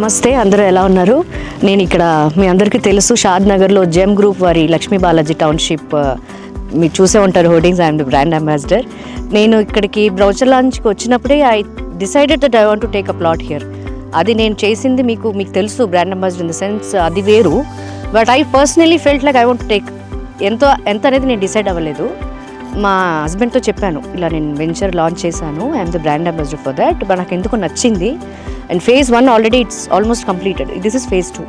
నమస్తే, అందరూ ఎలా ఉన్నారు? నేను ఇక్కడ మీ అందరికీ తెలుసు షాద్ నగర్లో జెమ్ గ్రూప్ వారి లక్ష్మీ బాలాజీ టౌన్షిప్ మీరు చూసే ఉంటారు hoardings. I'm the brand ambassador. నేను ఇక్కడికి బ్రౌచర్ లాంచ్కి వచ్చినప్పుడే I decided that I want to take a plot here. అది నేను చేసింది మీకు తెలుసు, brand ambassador in the sense అది వేరు. But I personally felt like I want to take ఎంత అనేది నేను డిసైడ్ అవ్వలేదు. మా హస్బెండ్తో చెప్పాను, ఇలా నేను వెంచర్ లాంచ్ చేశాను, I'm the brand ambassador for that. But నాకు ఎందుకు నచ్చింది. And phase 1 already it's almost completed. This is phase 2.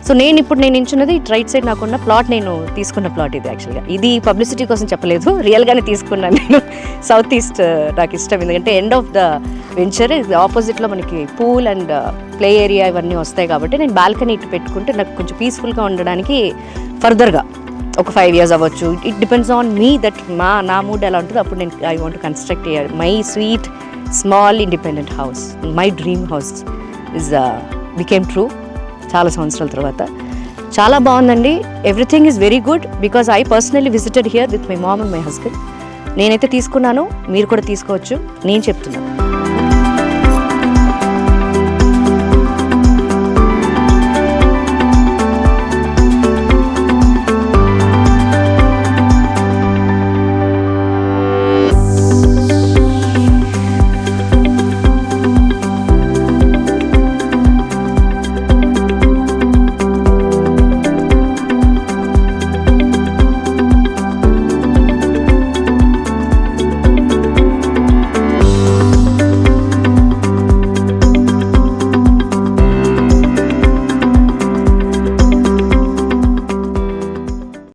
So నేను నించున్నది రైట్ సైడ్ నాకున్న ప్లాట్, నేను తీసుకున్న ప్లాట్ ఇది. యాక్చువల్గా ఇది పబ్లిసిటీ కోసం చెప్పలేదు, రియల్గానే తీసుకున్నాను నేను. సౌత్ ఈస్ట్ నాకు ఇష్టం, ఎందుకంటే ఎండ్ ఆఫ్ ద వెంచర్ ఆపోజిట్లో మనకి పూల్ అండ్ ప్లే ఏరియా ఇవన్నీ వస్తాయి కాబట్టి నేను బాల్కనీ ఇటు పెట్టుకుంటే నాకు కొంచెం పీస్ఫుల్గా ఉండడానికి ఫర్దర్గా ఒక 5 years అవ్వచ్చు. It depends on me that నా మూడ్ ఎలా ఉంటుందో అప్పుడు నేను I want construct my sweet small independent house. My dream house became true చాలా సంవత్సరాల తర్వాత. చాలా బాగుందండి. Everything is very good because I personally visited here with my mom and my husband. నేనైతే తీసుకున్నాను, మీరు కూడా తీసుకోవచ్చు, నేను చెప్తున్నాను.